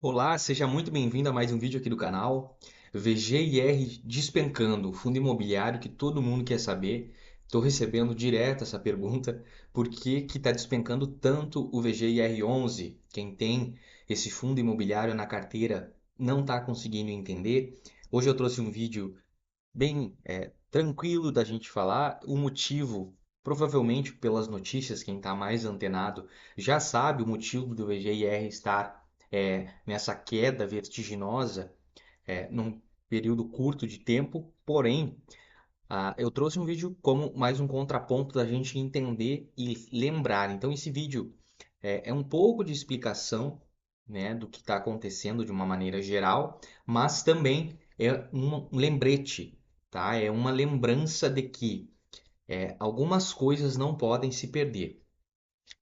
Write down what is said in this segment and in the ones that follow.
Olá, seja muito bem-vindo a mais um vídeo aqui do canal. VGIR despencando, fundo imobiliário que todo mundo quer saber. Estou recebendo direto essa pergunta, por que que está despencando tanto o VGIR11? Quem tem esse fundo imobiliário na carteira não está conseguindo entender. Hoje eu trouxe um vídeo bem tranquilo da gente falar. O motivo, provavelmente pelas notícias, quem está mais antenado já sabe o motivo do VGIR estar nessa queda vertiginosa num período curto de tempo. Porém, eu trouxe um vídeo como mais um contraponto da gente entender e lembrar. Então, esse vídeo é um pouco de explicação, né, do que está acontecendo de uma maneira geral, mas também é um lembrete, tá? É uma lembrança de que algumas coisas não podem se perder.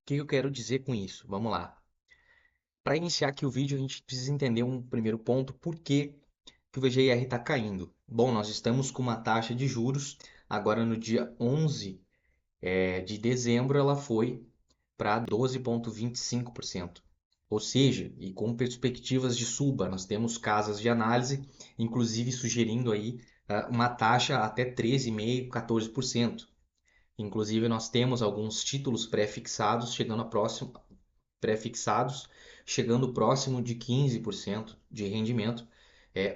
O que eu quero dizer com isso? Vamos lá. Para iniciar aqui o vídeo, a gente precisa entender um primeiro ponto, por que que o VGIR está caindo. Bom, nós estamos com uma taxa de juros, agora no dia 11 de dezembro, ela foi para 12,25%. Ou seja, e com perspectivas de suba, nós temos casas de análise, inclusive sugerindo aí uma taxa até 13,5%, 14%. Inclusive, nós temos alguns títulos pré-fixados pré-fixados, chegando próximo de 15% de rendimento,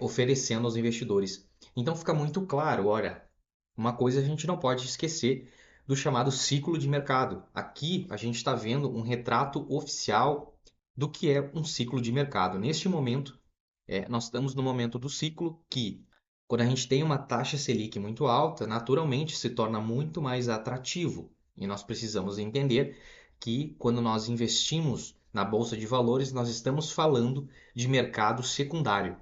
oferecendo aos investidores. Então fica muito claro, olha, uma coisa a gente não pode esquecer do chamado ciclo de mercado. Aqui a gente está vendo um retrato oficial do que é um ciclo de mercado. Neste momento, nós estamos no momento do ciclo que, quando a gente tem uma taxa Selic muito alta, naturalmente se torna muito mais atrativo. E nós precisamos entender que, quando nós investimos na bolsa de valores, nós estamos falando de mercado secundário.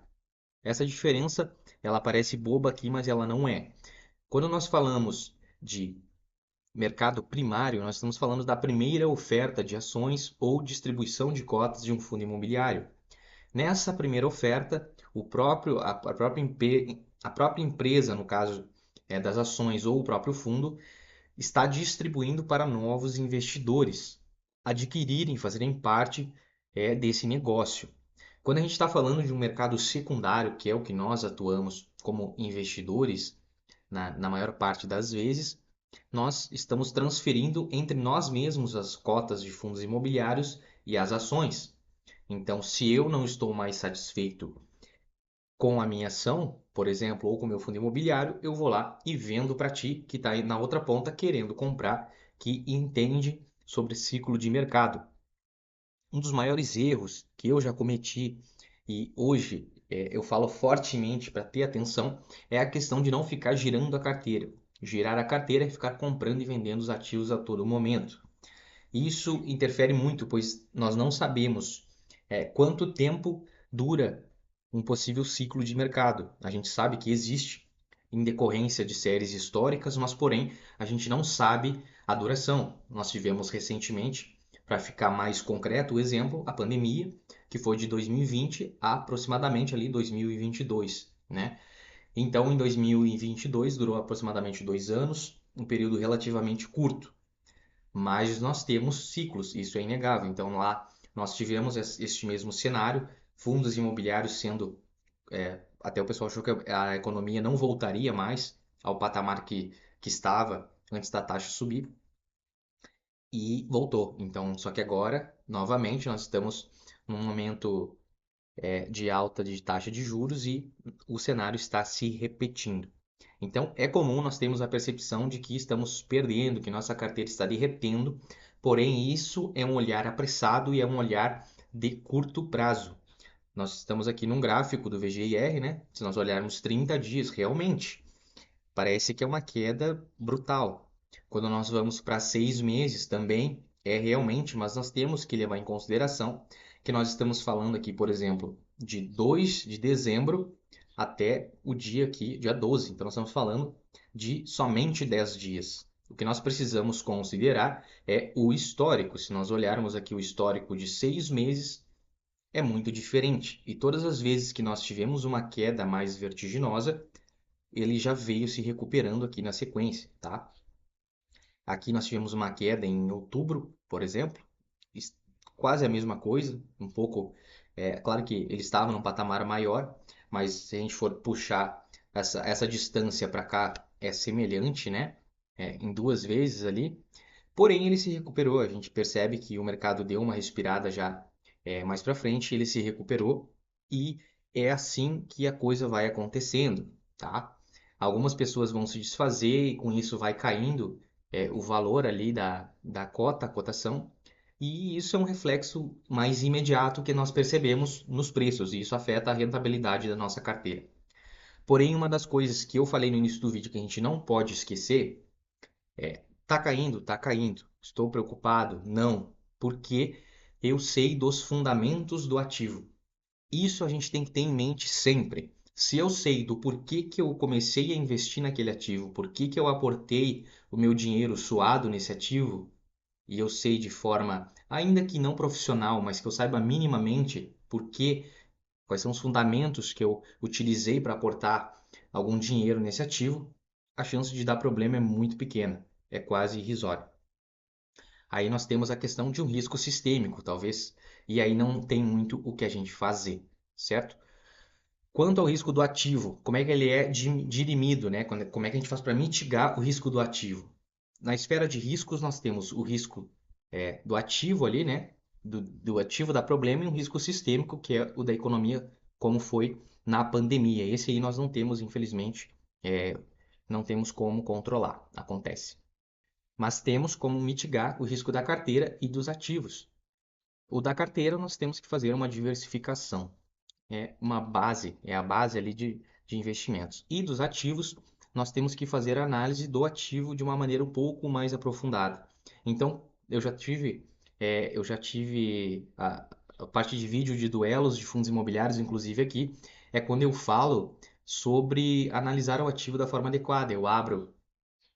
Essa diferença, ela parece boba aqui, mas ela não é. Quando nós falamos de mercado primário, nós estamos falando da primeira oferta de ações ou distribuição de cotas de um fundo imobiliário. Nessa primeira oferta, a própria empresa, no caso das ações ou o próprio fundo, está distribuindo para novos investidores adquirirem, fazerem parte desse negócio. Quando a gente está falando de um mercado secundário, que é o que nós atuamos como investidores, na maior parte das vezes, nós estamos transferindo entre nós mesmos as cotas de fundos imobiliários e as ações. Então, se eu não estou mais satisfeito com a minha ação, por exemplo, ou com o meu fundo imobiliário, eu vou lá e vendo para ti que está aí na outra ponta querendo comprar, que entende sobre ciclo de mercado. Um dos maiores erros que eu já cometi e hoje eu falo fortemente para ter atenção é a questão de não ficar girando a carteira. Girar a carteira é ficar comprando e vendendo os ativos a todo momento. Isso interfere muito, pois nós não sabemos quanto tempo dura um possível ciclo de mercado. A gente sabe que existe em decorrência de séries históricas, mas porém a gente não sabe a duração. Nós tivemos recentemente, para ficar mais concreto, o exemplo, a pandemia, que foi de 2020 a aproximadamente ali 2022, né? Então, em 2022 durou aproximadamente 2 anos, um período relativamente curto. Mas nós temos ciclos, isso é inegável. Então lá nós tivemos este mesmo cenário, fundos imobiliários sendo, até o pessoal achou que a economia não voltaria mais ao patamar que estava antes da taxa subir e voltou. Então, só que agora, novamente, nós estamos num momento de alta de taxa de juros e o cenário está se repetindo. Então, é comum nós termos a percepção de que estamos perdendo, que nossa carteira está derretendo, porém, isso é um olhar apressado e é um olhar de curto prazo. Nós estamos aqui num gráfico do VGIR, né? Se nós olharmos 30 dias, realmente, parece que é uma queda brutal. Quando nós vamos para 6 meses também, é realmente, mas nós temos que levar em consideração que nós estamos falando aqui, por exemplo, de 2 de dezembro até o dia aqui, dia 12. Então, nós estamos falando de somente 10 dias. O que nós precisamos considerar é o histórico. Se nós olharmos aqui o histórico de 6 meses, é muito diferente. E todas as vezes que nós tivemos uma queda mais vertiginosa, ele já veio se recuperando aqui na sequência, tá? Aqui nós tivemos uma queda em outubro, por exemplo, quase a mesma coisa, um pouco. É claro que ele estava num patamar maior, mas se a gente for puxar essa distância para cá, é semelhante, né? Em duas vezes ali. Porém, ele se recuperou. A gente percebe que o mercado deu uma respirada já mais para frente, ele se recuperou e é assim que a coisa vai acontecendo, tá? Algumas pessoas vão se desfazer e com isso vai caindo o valor ali da cota, a cotação, e isso é um reflexo mais imediato que nós percebemos nos preços, e isso afeta a rentabilidade da nossa carteira. Porém, uma das coisas que eu falei no início do vídeo que a gente não pode esquecer tá caindo, tá caindo. Estou preocupado? Não, porque eu sei dos fundamentos do ativo. Isso a gente tem que ter em mente sempre. Se eu sei do porquê que eu comecei a investir naquele ativo, porquê que eu aportei o meu dinheiro suado nesse ativo, e eu sei de forma, ainda que não profissional, mas que eu saiba minimamente porquê, quais são os fundamentos que eu utilizei para aportar algum dinheiro nesse ativo, a chance de dar problema é muito pequena, é quase irrisória. Aí nós temos a questão de um risco sistêmico, talvez, e aí não tem muito o que a gente fazer, certo? Quanto ao risco do ativo, como é que ele é dirimido, né? Como é que a gente faz para mitigar o risco do ativo? Na esfera de riscos, nós temos o risco do ativo ali, né? Do ativo da problema e um risco sistêmico, que é o da economia, como foi na pandemia. Esse aí nós não temos, infelizmente, é, não temos como controlar. Acontece. Mas temos como mitigar o risco da carteira e dos ativos. O da carteira, nós temos que fazer uma diversificação. É a base ali de investimentos. E dos ativos, nós temos que fazer análise do ativo de uma maneira um pouco mais aprofundada. Então, eu já tive a parte de vídeo de duelos de fundos imobiliários, inclusive aqui, é quando eu falo sobre analisar o ativo da forma adequada. Eu abro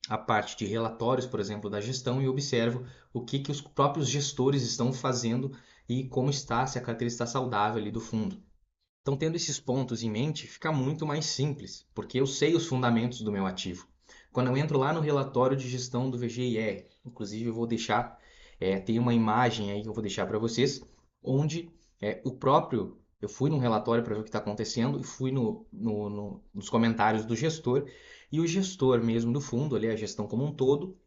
a parte de relatórios, por exemplo, da gestão e observo o que os próprios gestores estão fazendo e como está, se a carteira está saudável ali do fundo. Então, tendo esses pontos em mente, fica muito mais simples, porque eu sei os fundamentos do meu ativo. Quando eu entro lá no relatório de gestão do VGIR, inclusive eu vou deixar, tem uma imagem aí que eu vou deixar para vocês, onde eu fui no relatório para ver o que está acontecendo e fui nos comentários do gestor, e o gestor mesmo do fundo, ali, a gestão como um todo,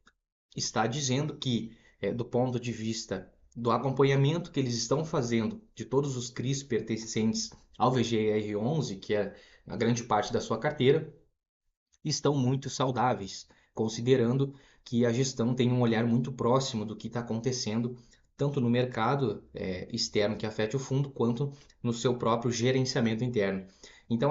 está dizendo que, do ponto de vista do acompanhamento que eles estão fazendo de todos os CRIs pertencentes ao VGR11, que é a grande parte da sua carteira, estão muito saudáveis, considerando que a gestão tem um olhar muito próximo do que está acontecendo, tanto no mercado externo que afeta o fundo, quanto no seu próprio gerenciamento interno. Então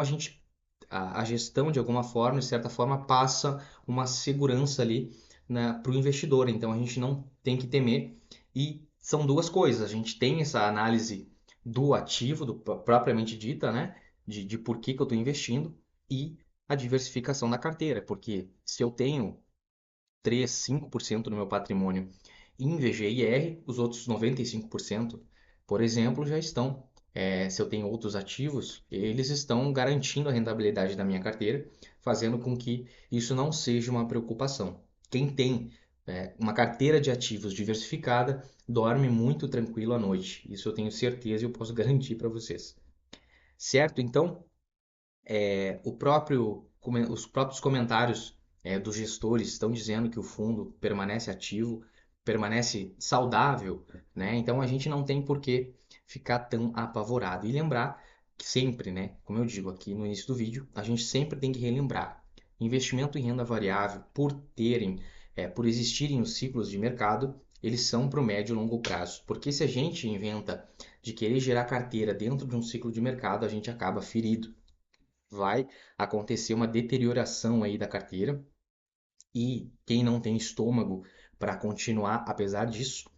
a gestão, de alguma forma, de certa forma, passa uma segurança ali para o investidor. Então a gente não tem que temer. E são duas coisas. A gente tem essa análise do ativo, propriamente dita, né? De por que eu estou investindo, e a diversificação da carteira. Porque se eu tenho 3, 5% do meu patrimônio em VGIR, os outros 95%, por exemplo, já estão. Se eu tenho outros ativos, eles estão garantindo a rentabilidade da minha carteira, fazendo com que isso não seja uma preocupação. Quem tem uma carteira de ativos diversificada dorme muito tranquilo à noite. Isso eu tenho certeza e eu posso garantir para vocês. Certo? Então, os próprios comentários dos gestores estão dizendo que o fundo permanece ativo, permanece saudável, né? Então a gente não tem por que ficar tão apavorado. E lembrar que sempre, né? Como eu digo aqui no início do vídeo, a gente sempre tem que relembrar: investimento em renda variável, por existirem os ciclos de mercado, eles são para o médio e longo prazo. Porque se a gente inventa de querer gerar carteira dentro de um ciclo de mercado, a gente acaba ferido. Vai acontecer uma deterioração aí da carteira, e quem não tem estômago para continuar, apesar disso,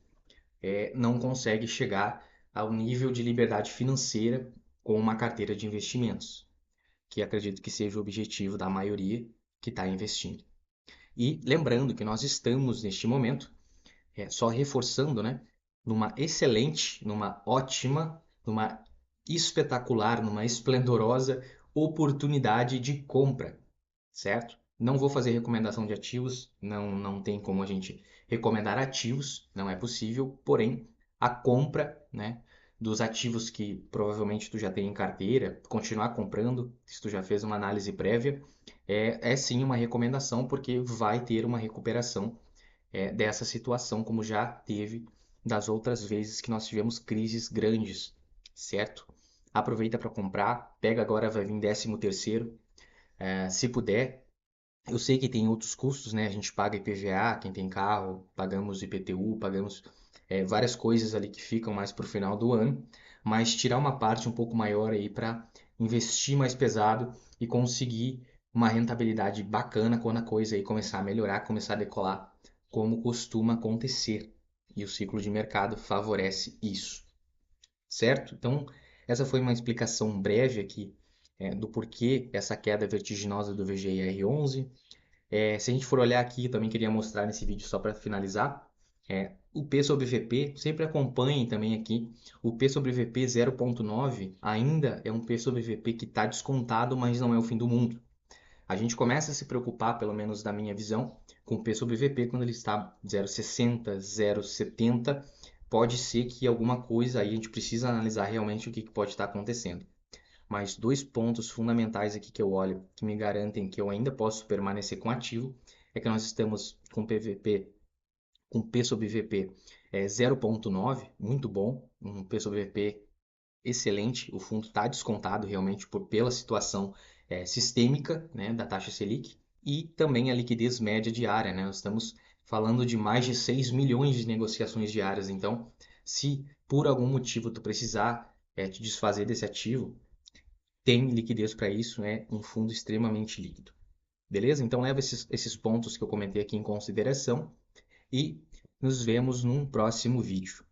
não consegue chegar ao nível de liberdade financeira com uma carteira de investimentos, que acredito que seja o objetivo da maioria que está investindo. E lembrando que nós estamos neste momento, só reforçando, né, numa excelente, numa ótima, numa espetacular, numa esplendorosa oportunidade de compra, certo? Não vou fazer recomendação de ativos, não tem como a gente recomendar ativos, não é possível, porém a compra, né, dos ativos que provavelmente tu já tem em carteira, continuar comprando, se tu já fez uma análise prévia, é sim uma recomendação, porque vai ter uma recuperação dessa situação, como já teve das outras vezes que nós tivemos crises grandes, certo? Aproveita para comprar, pega agora, vai vir 13º, se puder. Eu sei que tem outros custos, né? A gente paga IPVA, quem tem carro, pagamos IPTU, pagamos várias coisas ali que ficam mais para o final do ano, mas tirar uma parte um pouco maior aí para investir mais pesado e conseguir uma rentabilidade bacana quando a coisa aí começar a melhorar, começar a decolar, como costuma acontecer. E o ciclo de mercado favorece isso, certo? Então, essa foi uma explicação breve aqui do porquê essa queda vertiginosa do VGIR11. Se a gente for olhar aqui, eu também queria mostrar nesse vídeo só para finalizar, o P sobre VP, sempre acompanhem também aqui, o P sobre VP 0,9 ainda é um P sobre VP que está descontado, mas não é o fim do mundo. A gente começa a se preocupar, pelo menos da minha visão, com o P sobre VP quando ele está 0,60, 0,70, pode ser que alguma coisa aí a gente precisa analisar realmente o que pode estar acontecendo. Mas dois pontos fundamentais aqui que eu olho, que me garantem que eu ainda posso permanecer com ativo, é que nós estamos com PVP, com P sobre VP 0,9, muito bom, um P sobre VP excelente, o fundo está descontado realmente pela situação sistêmica, né, da taxa Selic, e também a liquidez média diária, né? Nós estamos falando de mais de 6 milhões de negociações diárias, então se por algum motivo tu precisar te desfazer desse ativo, tem liquidez para isso, é um fundo extremamente líquido. Beleza? Então leva esses pontos que eu comentei aqui em consideração e nos vemos num próximo vídeo.